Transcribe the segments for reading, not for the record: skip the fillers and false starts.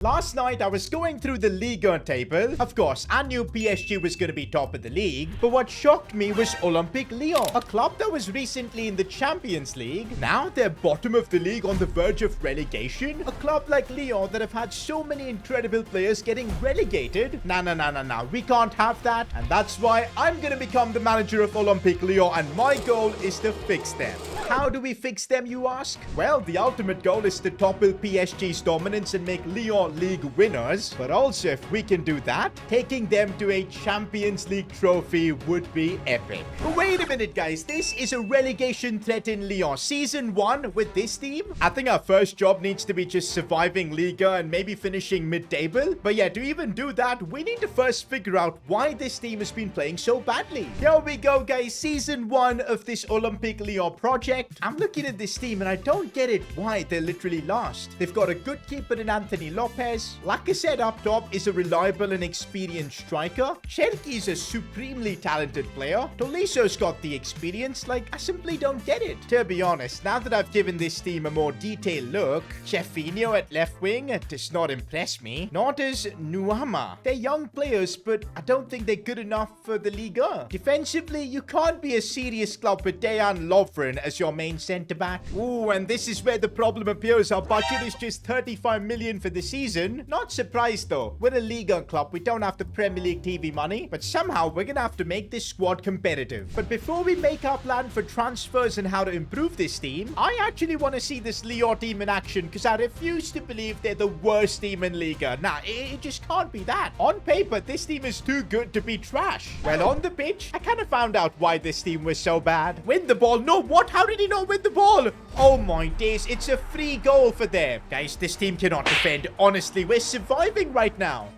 Last night, I was going through the Ligue table. Of course, I knew PSG was going to be top of the league. But what shocked me was Olympique Lyon, a club that was recently in the Champions League. Now they're bottom of the league on the verge of relegation. A club like Lyon that have had so many incredible players getting relegated. Nah. We can't have that. And that's why I'm going to become the manager of Olympique Lyon. And my goal is to fix them. How do we fix them, you ask? Well, the ultimate goal is to topple PSG's dominance and make Lyon League winners. But also, if we can do that, taking them to a Champions League trophy would be epic. But wait a minute, guys. This is a relegation threat in Lyon. Season 1 with this team? I think our first job needs to be just surviving Liga and maybe finishing mid-table. But yeah, to even do that, we need to first figure out why this team has been playing so badly. Here we go, guys. Season 1 of this Olympique Lyon project. I'm looking at this team and I don't get it why they're literally lost. They've got a good keeper in Anthony Lopez. Like I said, up top is a reliable and experienced striker. Cherki is a supremely talented player. Toliso's got the experience. I simply don't get it. To be honest, now that I've given this team a more detailed look, Chefinho at left wing does not impress me. Nor does Nuama. They're young players, but I don't think they're good enough for the Liga. Defensively, you can't be a serious club with Dejan Lovren as your main centre-back. Ooh, and this is where the problem appears. Our budget is just 35 million for the season. Not surprised though. We're a Liga club. We don't have the Premier League TV money, but somehow we're gonna have to make this squad competitive. But before we make our plan for transfers and how to improve this team, I actually want to see this Lyon team in action because I refuse to believe they're the worst team in Liga. Nah, it just can't be that. On paper, this team is too good to be trash. Well, on the pitch, I kind of found out why this team was so bad. Win the ball. No, what? How did he not win the ball? Oh my days, it's a free goal for them. Guys, this team cannot defend. Honestly, we're surviving right now.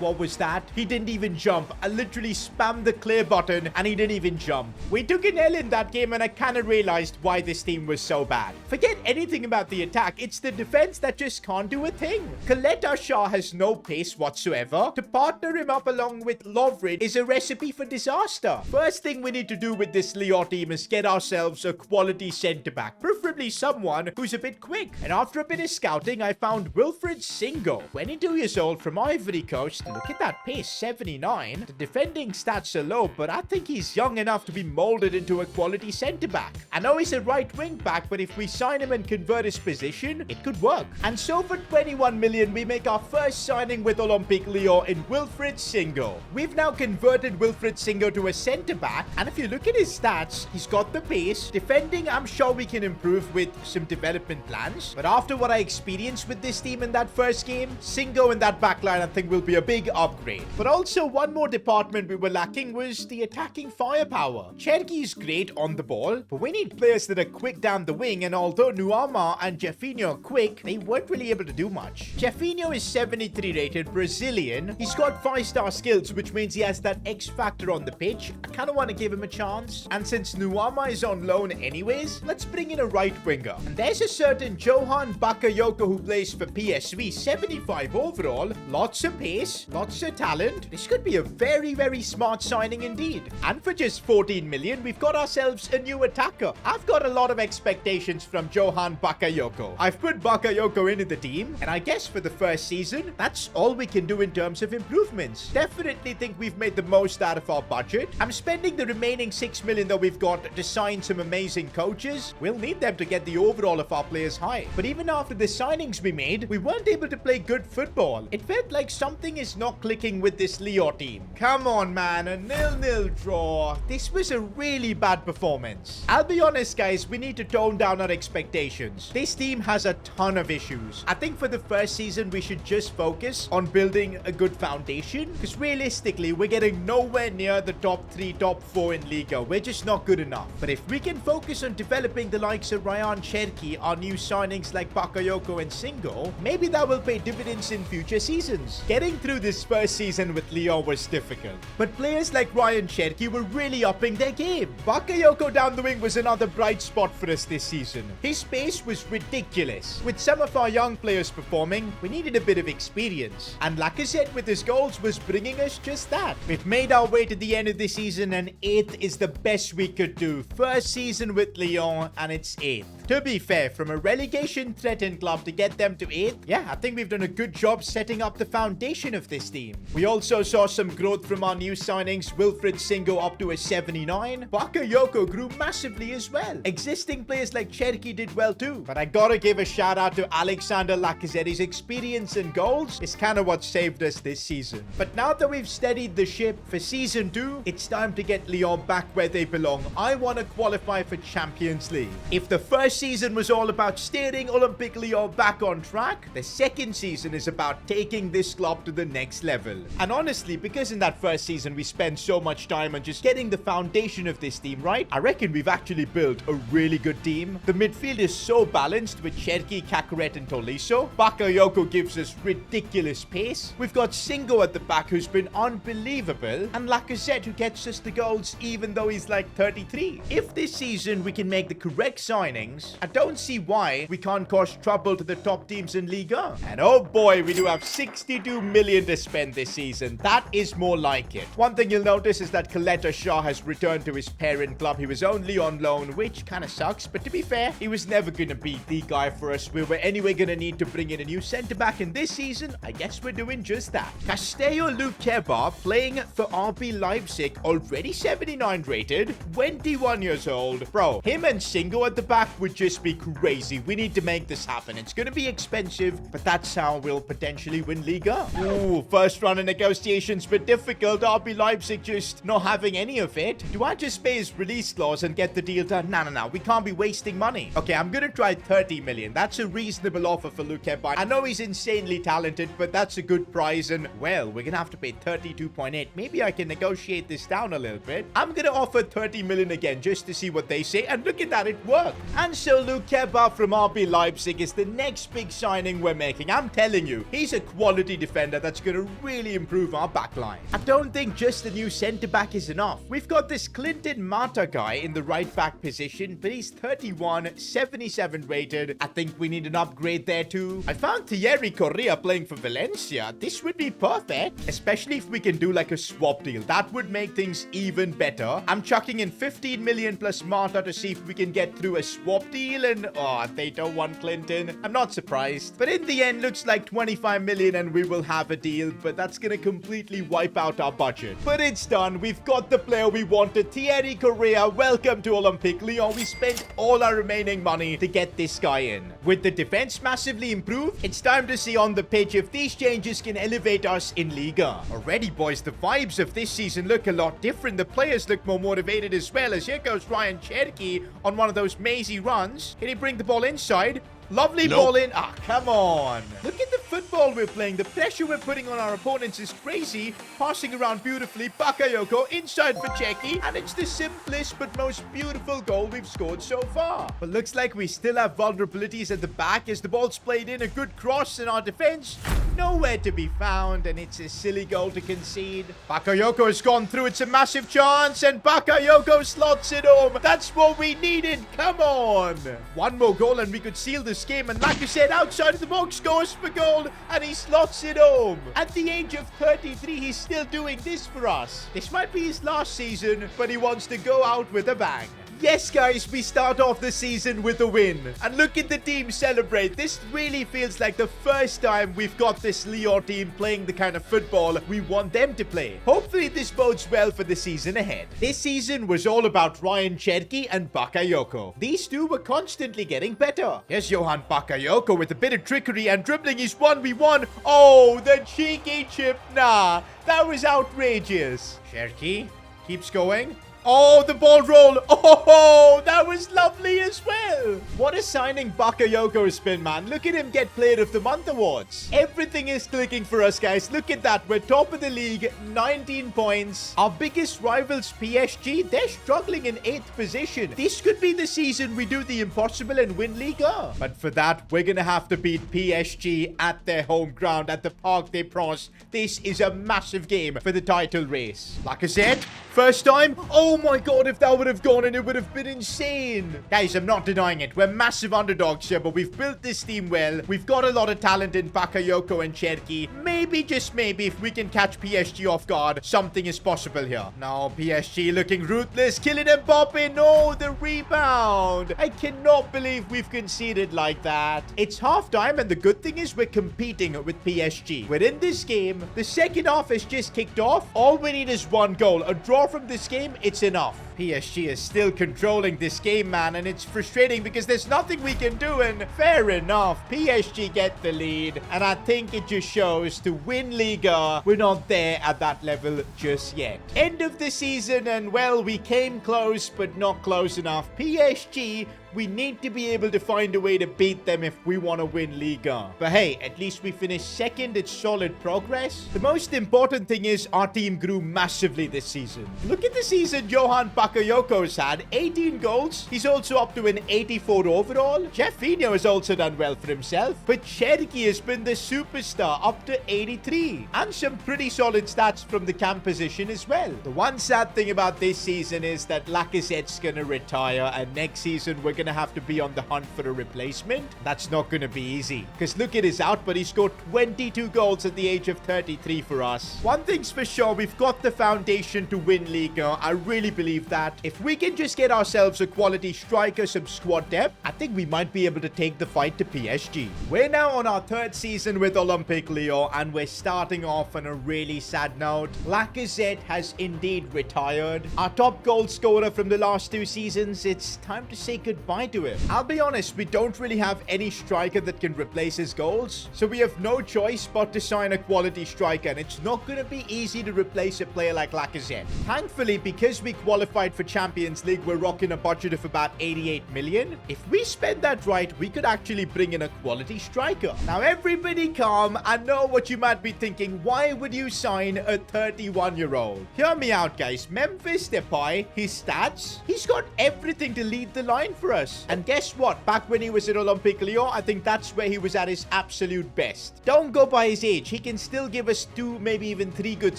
What was that? He didn't even jump. I literally spammed the clear button and he didn't even jump. We took an L in that game and I kind of realized why this team was so bad. Forget anything about the attack. It's the defense that just can't do a thing. Kaleta Shah has no pace whatsoever. To partner him up along with Lovren is a recipe for disaster. First thing we need to do with this Lyon team is get ourselves a quality centre-back. Preferably someone who's a bit quick. And after a bit of scouting, I found Wilfried Singo, 22 years old from Ivory Coast. Look at that pace, 79. The defending stats are low, but I think he's young enough to be molded into a quality centre-back. I know he's a right wing-back, but if we sign him and convert his position, it could work. And so for 21 million, we make our first signing with Olympique Lyon in Wilfried Singo. We've now converted Wilfried Singo to a centre-back, and if you look at his stats, he's got the pace. Defending, I'm sure we can improve with some development plans. But after what I experienced with this team in that first game, Singo in that backline I think will be a big upgrade. But also one more department we were lacking was the attacking firepower. Cherki is great on the ball, but we need players that are quick down the wing, and although Nuama and Chefinho are quick, they weren't really able to do much. Chefinho is 73 rated, Brazilian. He's got 5-star skills, which means he has that X factor on the pitch. I kind of want to give him a chance. And since Nuama is on loan anyways, let's bring in a right winger. And there's a certain Johan Bakayoko who plays for PSV, 75 overall, lots of pace, lots of talent. This could be a very, very smart signing indeed. And for just 14 million, we've got ourselves a new attacker. I've got a lot of expectations from Johan Bakayoko. I've put Bakayoko into the team, and I guess for the first season, that's all we can do in terms of improvements. Definitely think we've made the most out of our budget. I'm spending the remaining 6 million that we've got to sign some amazing coaches. We'll need them to get the overall of our players high. But even after the signings we made, we weren't able to play good football. It felt like something is not clicking with this Lyon team. Come on, man, a 0-0 draw. This was a really bad performance. I'll be honest, guys, we need to tone down our expectations. This team has a ton of issues. I think for the first season, we should just focus on building a good foundation, because realistically, we're getting nowhere near the top 3, top 4 in Liga. We're just not good enough. But if we can focus on developing the likes of Ryan Cherki, our new signings like Bakayoko and Singo, maybe that will pay dividends in future seasons. Getting through this first season with Lyon was difficult. But players like Ryan Cherki were really upping their game. Bakayoko down the wing was another bright spot for us this season. His pace was ridiculous. With some of our young players performing, we needed a bit of experience. And Lacazette with his goals was bringing us just that. We've made our way to the end of the season, and 8th is the best we could do. First season with Lyon, and it's 8th. To be fair, from a relegation threatened club to get them to 8th, yeah, I think we've done a good job setting up the foundation of this team. We also saw some growth from our new signings. Wilfried Singo up to a 79. Bakayoko grew massively as well. Existing players like Cherki did well too. But I gotta give a shout out to Alexander Lacazette. His experience and goals is kind of what saved us this season. But now that we've steadied the ship for season 2, it's time to get Lyon back where they belong. I want to qualify for Champions League. If the first season was all about steering Olympique Lyon back on track, the second season is about taking this club to the next level. And honestly, because in that first season we spent so much time on just getting the foundation of this team right, I reckon we've actually built a really good team. The midfield is so balanced with Cherki, Kakarette and Tolisso. Bakayoko gives us ridiculous pace. We've got Singo at the back who's been unbelievable, and Lacazette who gets us the goals even though he's like 33. If this season we can make the correct signings, I don't see why we can't cause trouble to the top teams in Ligue 1. And oh boy, we do have 62 million to spend this season. That is more like it. One thing you'll notice is that Coletta Shaw has returned to his parent club. He was only on loan, which kind of sucks, but to be fair, he was never going to be the guy for us. We were anyway going to need to bring in a new centre-back, and this season, I guess we're doing just that. Castello Lukeba playing for RB Leipzig, already 79 rated, 21 years old. Bro, him and Singo at the back would just be crazy. We need to make this happen. It's going to be expensive, but that's how we'll potentially win Liga. Ooh, first round of negotiations were difficult. RB Leipzig just not having any of it. Do I just pay his release clause and get the deal done? No. We can't be wasting money. Okay, I'm going to try 30 million. That's a reasonable offer for Lukeba. I know he's insanely talented, but that's a good price. And, well, we're going to have to pay 32.8. Maybe I can negotiate this down a little bit. I'm going to offer 30 million again just to see what they say. And look at that, it worked. And so Lukeba from RB Leipzig is the next big signing we're making. I'm telling you, he's a quality defender that's going to really improve our backline. I don't think just a new centre-back is enough. We've got this Clinton Mata guy in the right-back position, but he's 31, 77 rated. I think we need an upgrade there too. I found Thierry Correa playing for Valencia. This would be perfect, especially if we can do like a swap deal. That would make things even better. I'm chucking in 15 million plus Mata to see if we can get through a swap deal, and oh, they don't want Clinton. I'm not surprised. But in the end, looks like 25 million and we will have a deal, but that's gonna completely wipe out our budget. But it's done. We've got the player we wanted. Thierry Correa, welcome to Olympique Lyon. We spent all our remaining money to get this guy in. With the defense massively improved, it's time to see on the pitch if these changes can elevate us in Liga. Already, boys, the vibes of this season look a lot different. The players look more motivated as well, as here goes Ryan Cherki on one of those mazy runs. Can he bring the ball inside? Lovely ball in. Ah, come on. Look at the football we're playing. The pressure we're putting on our opponents is crazy. Passing around beautifully. Bakayoko inside for Cherki. And it's the simplest but most beautiful goal we've scored so far. But looks like we still have vulnerabilities at the back as the ball's played in. A good cross in our defense. Nowhere to be found, and it's a silly goal to concede. Bakayoko has gone through. It's a massive chance, and Bakayoko slots it home. That's what we needed. Come on. One more goal, and we could seal this game. And like you said, outside of the box, goes for goal, and he slots it home. At the age of 33, he's still doing this for us. This might be his last season, but he wants to go out with a bang. Yes, guys, we start off the season with a win. And look at the team celebrate. This really feels like the first time we've got this Lyon team playing the kind of football we want them to play. Hopefully, this bodes well for the season ahead. This season was all about Ryan Cherki and Bakayoko. These two were constantly getting better. Here's Johan Bakayoko with a bit of trickery and dribbling his 1v1. Oh, the cheeky chip. Nah, that was outrageous. Cherki keeps going. Oh, the ball roll. Oh, that was lovely as well. What a signing Bakayoko has been, man. Look at him get Player of the Month awards. Everything is clicking for us, guys. Look at that. We're top of the league, 19 points. Our biggest rivals, PSG, they're struggling in 8th position. This could be the season we do the impossible and win Liga. But for that, we're going to have to beat PSG at their home ground at the Parc des Princes. This is a massive game for the title race. Lacazette, first time. Oh my god, if that would have gone in, it would have been insane. Guys, I'm not denying it. We're massive underdogs here, but we've built this team well. We've got a lot of talent in Bakayoko and Cherki. Maybe, just maybe, if we can catch PSG off guard, something is possible here. Now, PSG looking ruthless. Killing Mbappe. No, the rebound. I cannot believe we've conceded like that. It's half-time, and the good thing is we're competing with PSG. We're in this game. The second half has just kicked off. All we need is one goal. A draw from this game, it's enough. PSG is still controlling this game, man, and it's frustrating because there's nothing we can do, and fair enough. PSG get the lead, and I think it just shows to win Liga, we're not there at that level just yet. End of the season, and well, we came close, but not close enough. PSG, we need to be able to find a way to beat them if we want to win Liga. But hey, at least we finished second. It's solid progress. The most important thing is our team grew massively this season. Look at the season Johan Bakayoko's had. 18 goals. He's also up to an 84 overall. Jeffinho has also done well for himself. But Cherki has been the superstar, up to 83. And some pretty solid stats from the camp position as well. The one sad thing about this season is that Lacazette's going to retire, and next season we're going to have to be on the hunt for a replacement. That's not going to be easy, because look at his output. He scored 22 goals at the age of 33 for us. One thing's for sure, we've got the foundation to win Liga. I really believe that. If we can just get ourselves a quality striker, some squad depth, I think we might be able to take the fight to PSG. We're now on our third season with Olympique Lyon, and we're starting off on a really sad note. Lacazette has indeed retired. Our top goal scorer from the last 2 seasons. It's time to say goodbye to him. I'll be honest, we don't really have any striker that can replace his goals, so we have no choice but to sign a quality striker, and it's not going to be easy to replace a player like Lacazette. Thankfully, because we qualified for Champions League, we're rocking a budget of about 88 million. If we spend that right, we could actually bring in a quality striker. Now, everybody calm. I know what you might be thinking. Why would you sign a 31-year-old? Hear me out, guys. Memphis Depay, his stats, he's got everything to lead the line for us. And guess what? Back when he was at Olympique Lyon, I think that's where he was at his absolute best. Don't go by his age. He can still give us 2, maybe even 3 good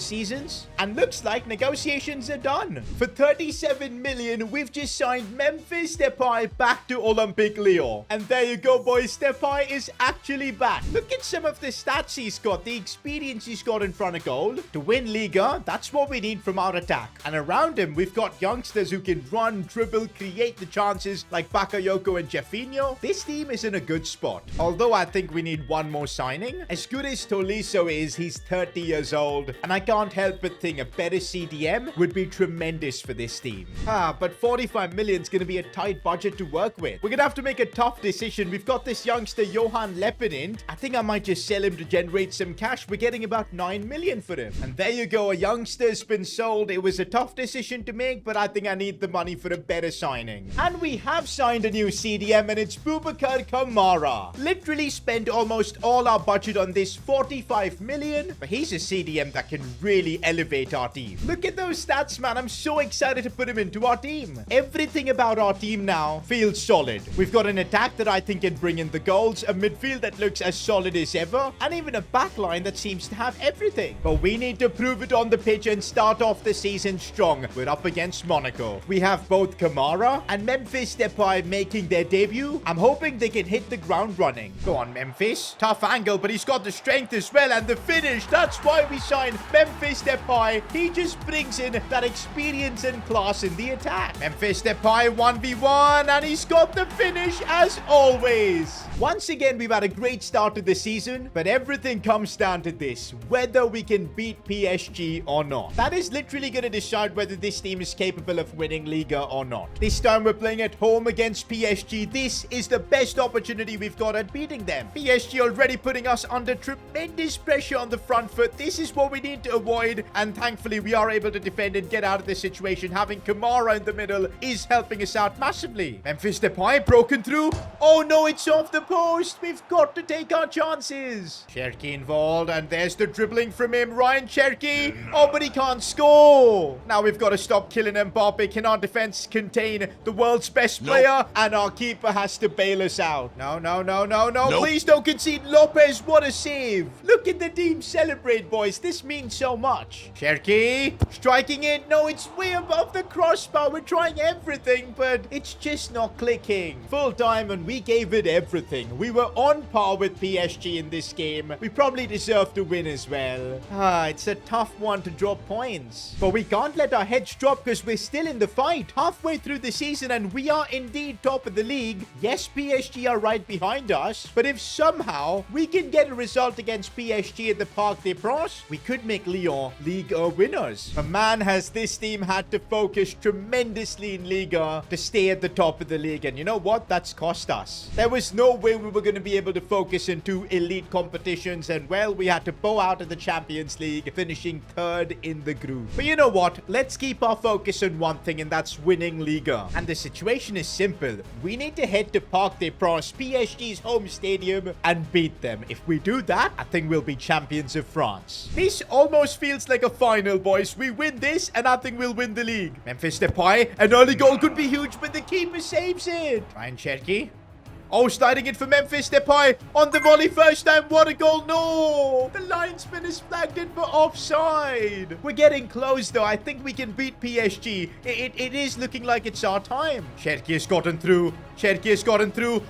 seasons. And looks like negotiations are done. For 37 million, we've just signed Memphis Depay back to Olympique Lyon. And there you go, boys. Depay is actually back. Look at some of the stats he's got, the experience he's got in front of goal. To win Liga, that's what we need from our attack. And around him, we've got youngsters who can run, dribble, create the chances like Bakayoko and Jeffinho. This team is in a good spot. Although I think we need one more signing. As good as Tolisso is, he's 30 years old. And I can't help but think a better CDM would be tremendous for this team. But 45 million is going to be a tight budget to work with. We're going to have to make a tough decision. We've got this youngster, Johan Lepidint. I think I might just sell him to generate some cash. We're getting about 9 million for him. And there you go. A youngster's been sold. It was a tough decision to make, but I think I need the money for a better signing. And we have signed a new CDM, and it's Boubacar Kamara. Literally spent almost all our budget on this, 45 million, but he's a CDM that can really elevate our team. Look at those stats, man. I'm so excited to put him into our team. Everything about our team now feels solid. We've got an attack that I think can bring in the goals, a midfield that looks as solid as ever, and even a backline that seems to have everything. But we need to prove it on the pitch and start off the season strong. We're up against Monaco. We have both Kamara and Memphis Depay making their debut. I'm hoping they can hit the ground running. Go on, Memphis. Tough angle, but he's got the strength as well, and the finish. That's why we signed Memphis Depay. He just brings in that experience and class in the attack. Memphis Depay 1v1, and he's got the finish as always. Once again, we've had a great start to the season, but everything comes down to this: whether we can beat PSG or not. That is literally going to decide whether this team is capable of winning Liga or not. This time we're playing at home against PSG. This is the best opportunity we've got at beating them. PSG already putting us under tremendous pressure on the front foot. This is what we need to avoid, and thankfully we are able to defend and get out of this situation, have having Kamara in the middle is helping us out massively. Memphis Depay broken through. Oh no, it's off the post. We've got to take our chances. Cherki involved, and there's the dribbling from him. Ryan Cherki. Oh, but he can't score. Now we've got to stop killing Mbappe. Can our defense contain the world's best player? And our keeper has to bail us out. No. Please don't concede. Lopez, what a save. Look at the team celebrate, boys. This means so much. Cherki striking it. No, it's way above the crossbar. We're trying everything, but it's just not clicking. Full time, and we gave it everything. We were on par with PSG in this game. We probably deserve to win as well. It's a tough one to drop points. But we can't let our heads drop because we're still in the fight. Halfway through the season, and we are indeed top of the league. Yes, PSG are right behind us, but if somehow we can get a result against PSG at the Parc des Princes, we could make Lyon Ligue winners. But man, has this team had to focus tremendously in Liga to stay at the top of the league. And you know what? That's cost us. There was no way we were going to be able to focus in two elite competitions, and well, we had to bow out of the Champions League, finishing third in the group. But you know what? Let's keep our focus on one thing, and that's winning Liga. And the situation is simple. We need to head to Parc des Princes, PSG's home stadium, and beat them. If we do that, I think we'll be champions of France. This almost feels like a final, boys. We win this, and I think we'll win the league. Memphis Depay, an early goal could be huge, but the keeper saves it. Ryan Cherki. Oh, sliding it for Memphis Depay on the volley first time. What a goal. No! The linesman has flagged it for offside. We're getting close, though. I think we can beat PSG. It is looking like it's our time. Cherki has gotten through.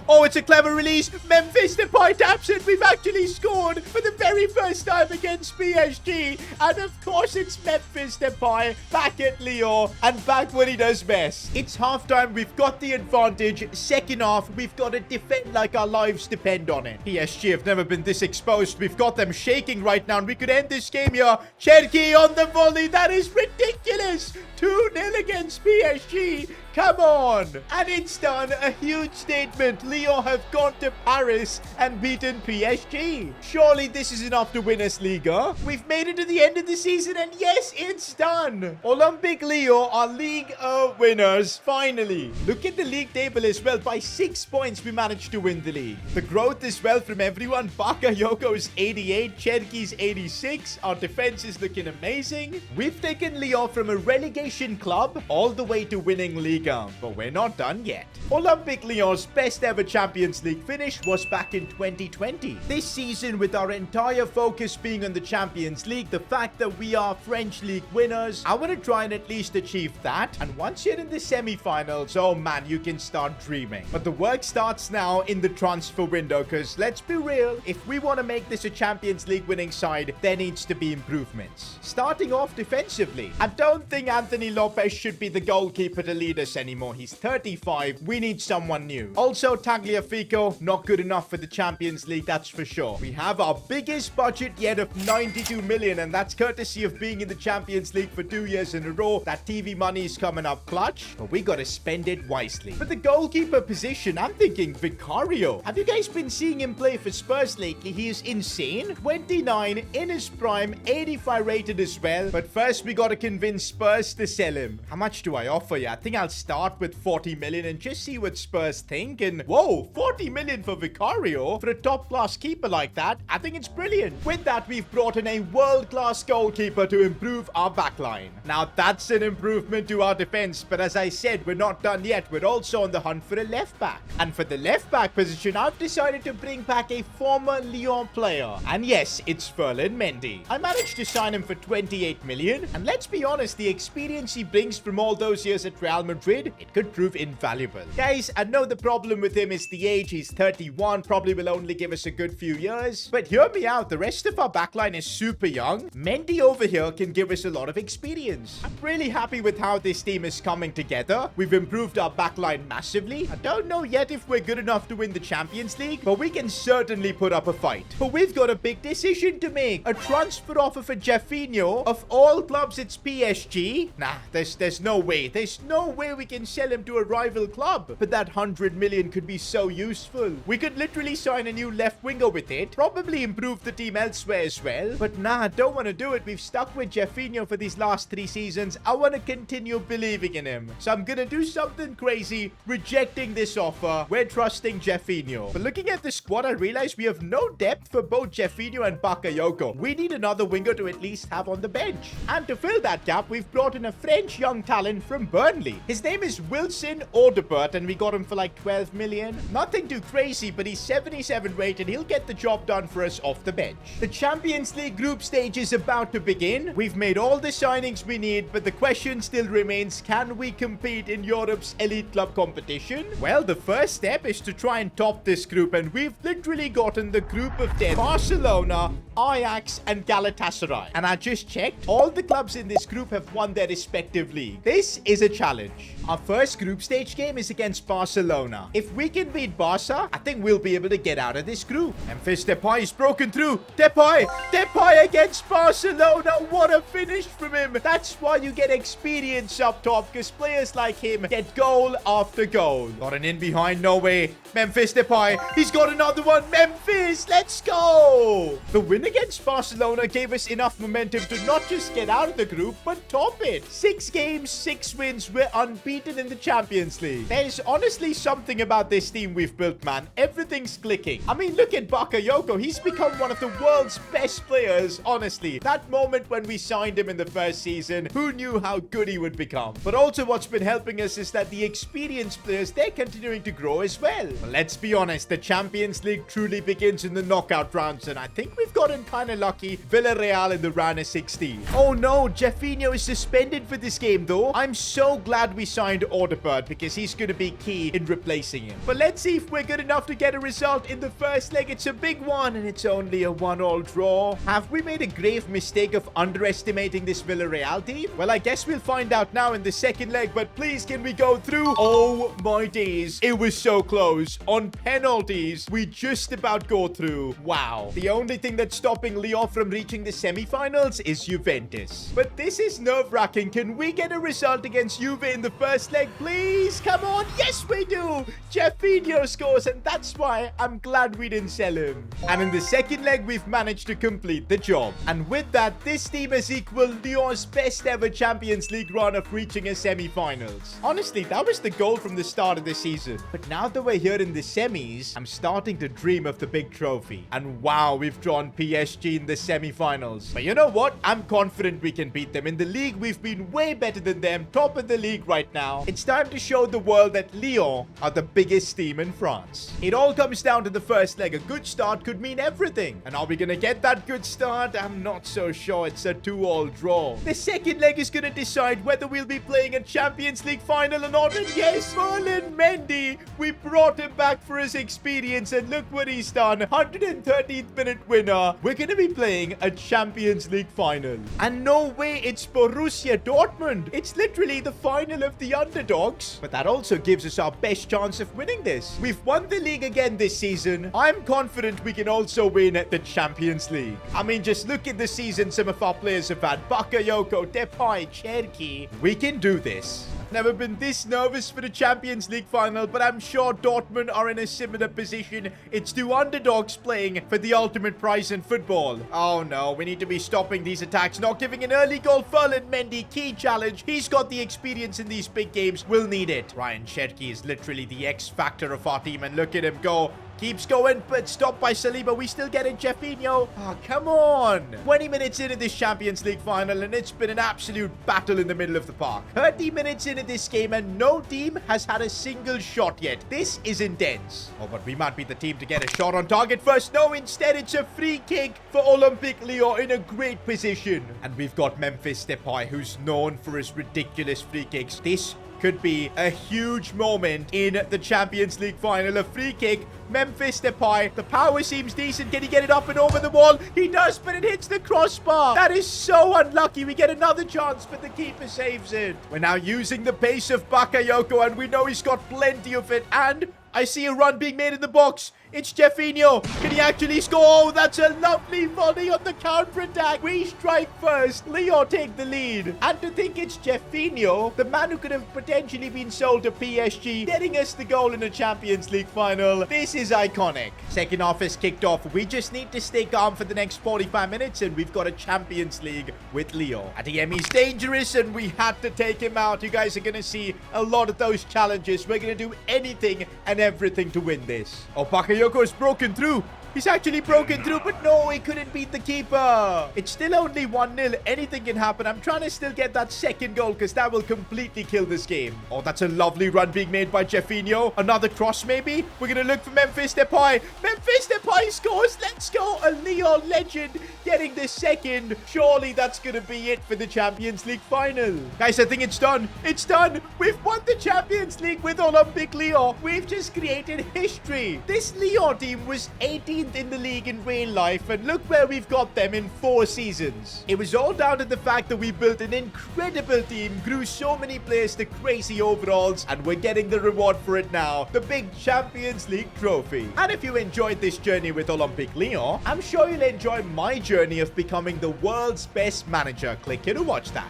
Oh, it's a clever release. Memphis Depay taps it. We've actually scored for the very first time against PSG. And of course, it's Memphis Depay back at Lyon and back when he does best. It's halftime. We've got the advantage. Second half, we've got to defend like our lives depend on it. PSG have never been this exposed. We've got them shaking right now, and we could end this game here. Cherki on the volley. That is ridiculous. 2-0 against PSG. Come on. And it's done. A huge statement. Lyon have gone to Paris and beaten PSG. Surely this is enough to win us Liga. We've made it to the end of the season, and yes, it's done. Olympique Lyon are Ligue winners, finally. Look at the league table as well. By 6 points, we managed to win the league. The growth as well from everyone. Bakayoko's 88, Cherki's 86. Our defense is looking amazing. We've taken Lyon from a relegation club all the way to winning Liga. But we're not done yet. Olympique Lyon's best ever Champions League finish was back in 2020. This season, with our entire focus being on the Champions League, the fact that we are French League winners, I want to try and at least achieve that. And once you're in the semi-finals, oh man, you can start dreaming. But the work starts now in the transfer window, because let's be real, if we want to make this a Champions League winning side, there needs to be improvements. Starting off defensively, I don't think Anthony Lopez should be the goalkeeper to lead us anymore. He's 35. We need someone new. Also, Tagliafico, not good enough for the Champions League, that's for sure. We have our biggest budget yet of 92 million, and that's courtesy of being in the Champions League for 2 years in a row. That TV money is coming up clutch, but we gotta spend it wisely. For the goalkeeper position, I'm thinking Vicario. Have you guys been seeing him play for Spurs lately? He is insane. 29 in his prime, 85 rated as well. But first, we gotta convince Spurs to sell him. How much do I offer you? I think I'll start with 40 million and just see what Spurs think. And whoa, 40 million for Vicario for a top-class keeper like that. I think it's brilliant. With that, we've brought in a world-class goalkeeper to improve our backline. Now, that's an improvement to our defense, but as I said, we're not done yet. We're also on the hunt for a left back. And for the left back position, I've decided to bring back a former Lyon player. And yes, it's Ferland Mendy. I managed to sign him for 28 million. And let's be honest, the experience he brings from all those years at Real Madrid, it could prove invaluable. Guys, I know the problem with him is the age. He's 31, probably will only give us a good few years. But hear me out, the rest of our backline is super young. Mendy over here can give us a lot of experience. I'm really happy with how this team is coming together. We've improved our backline massively. I don't know yet if we're good enough to win the Champions League, but we can certainly put up a fight. But we've got a big decision to make. A transfer offer for Jeffinho. Of all clubs, it's PSG. Nah, there's no way. There's no way we can sell him to a rival club. But that 100 million could be so useful. We could literally sign a new left winger with it. Probably improve the team elsewhere as well. But nah, I don't want to do it. We've stuck with Jeffinho for these last 3 seasons. I want to continue believing in him. So I'm going to do something crazy, rejecting this offer. We're trusting Jeffinho. But looking at the squad, I realize we have no depth for both Jeffinho and Bakayoko. We need another winger to at least have on the bench. And to fill that gap, we've brought in a French young talent from Burnley. His name is Wilson Audebert, and we got him for like 12 million. Nothing too crazy, but he's 77 rated. He'll get the job done for us off the bench. The Champions League group stage is about to begin. We've made all the signings we need, but the question still remains, can we compete in Europe's elite club competition? Well, the first step is to try and top this group, and we've literally gotten the group of death: Barcelona, Ajax, and Galatasaray. And I just checked, all the clubs in this group have won their respective league. This is a challenge. Our first group stage game is against Barcelona. If we can beat Barca, I think we'll be able to get out of this group. Memphis Depay is broken through. Depay against Barcelona. What a finish from him. That's why you get experience up top, because players like him get goal after goal. Got an in behind, no way. Memphis Depay, he's got another one. Memphis, let's go. The win against Barcelona gave us enough momentum to not just get out of the group, but top it. 6 games, 6 wins. We're unbeaten in the Champions League. There's honestly something about this team we've built, man. Everything's clicking. I mean, look at Bakayoko. He's become one of the world's best players, honestly. That moment when we signed him in the first season, who knew how good he would become? But also what's been helping us is that the experienced players, they're continuing to grow as well. But let's be honest, the Champions League truly begins in the knockout rounds, and I think we've gotten kind of lucky. Villarreal in the round of 16. Oh no, Jeffinho is suspended for this game though. I'm so glad we signed Audebert, because he's going to be key in replacing him. But let's see if we're good enough to get a result in the first leg. It's a big one, and it's only a 1-all draw. Have we made a grave mistake of underestimating this Villarreal team? Well, I guess we'll find out now in the second leg, but please, can we go through? Oh my days, it was so close. On penalties, we just about go through. Wow. The only thing that's stopping Lyon from reaching the semi-finals is Juventus. But this is nerve-wracking. Can we get a result against Juve in the first leg, please? Come on. Yes, we do. Jeffinho scores, and that's why I'm glad we didn't sell him. And in the second leg, we've managed to complete the job. And with that, this team has equaled Lyon's best ever Champions League run of reaching a semi-finals. Honestly, that was the goal from the start of the season. But now that we're here in the semis, I'm starting to dream of the big trophy. And wow, we've drawn PSG in the semi-finals. But you know what? I'm confident we can beat them. In the league, we've been way better than them. Top of the league right now. It's time to show the world that Lyon are the biggest team in France. It all comes down to the first leg. A good start could mean everything. And are we going to get that good start? I'm not so sure. It's a 2-all draw. The second leg is going to decide whether we'll be playing a Champions League final or not. And yes, Ferland Mendy, we brought him back for his experience, and look what he's done. 113th minute winner. We're going to be playing a Champions League final. And no way, it's Borussia Dortmund. It's literally the final of the underdogs. But that also gives us our best chance of winning this. We've won the league again this season. I'm confident we can also win the Champions League. I mean, just look at the season some of our players have had. Bakayoko, Depay, Cherki. We can do this. Never been this nervous for the Champions League final, but I'm sure Dortmund are in a similar position. It's 2 underdogs playing for the ultimate prize in football. Oh no, we need to be stopping these attacks, not giving an early goal. Ferland Mendy, key challenge. He's got the experience in these big games. We'll need it. Ryan Cherki is literally the X factor of our team, and look at him go. Keeps going, but stopped by Saliba. We still get it, Jeffinho. Oh, come on. 20 minutes into this Champions League final, and it's been an absolute battle in the middle of the park. 30 minutes into this game, and no team has had a single shot yet. This is intense. Oh, but we might be the team to get a shot on target first. No, instead, it's a free kick for Olympique Lyon in a great position. And we've got Memphis Depay, who's known for his ridiculous free kicks. This could be a huge moment in the Champions League final. A free kick. Memphis Depay. The power seems decent. Can he get it up and over the wall? He does, but it hits the crossbar. That is so unlucky. We get another chance, but the keeper saves it. We're now using the pace of Bakayoko, and we know he's got plenty of it. And I see a run being made in the box. It's Jeffinho. Can he actually score? Oh, that's a lovely volley on the counter-attack. We strike first. Lyon take the lead. And to think it's Jeffinho, the man who could have potentially been sold to PSG, getting us the goal in the Champions League final. This is iconic. Second half has kicked off. We just need to stay calm for the next 45 minutes, and we've got a Champions League with Lyon. Adeyemi's dangerous, and we had to take him out. You guys are going to see a lot of those challenges. We're going to do anything and everything to win this. Oh, Bakayoko's broken through. He's actually broken through, but no, he couldn't beat the keeper. It's still only 1-0. Anything can happen. I'm trying to still get that second goal because that will completely kill this game. Oh, that's a lovely run being made by Jeffinho. Another cross, maybe? We're going to look for Memphis Depay. Memphis Depay scores. Let's go. A Lyon legend getting the second. Surely that's going to be it for the Champions League final. Guys, I think it's done. It's done. We've won the Champions League with Olympique Lyon. We've just created history. This Lyon team was 18th in the league in real life, and look where we've got them in 4 seasons. It was all down to the fact that we built an incredible team, grew so many players to crazy overalls, and we're getting the reward for it now, the big Champions League trophy. And if you enjoyed this journey with Olympique Lyon, I'm sure you'll enjoy my journey of becoming the world's best manager. Click here to watch that.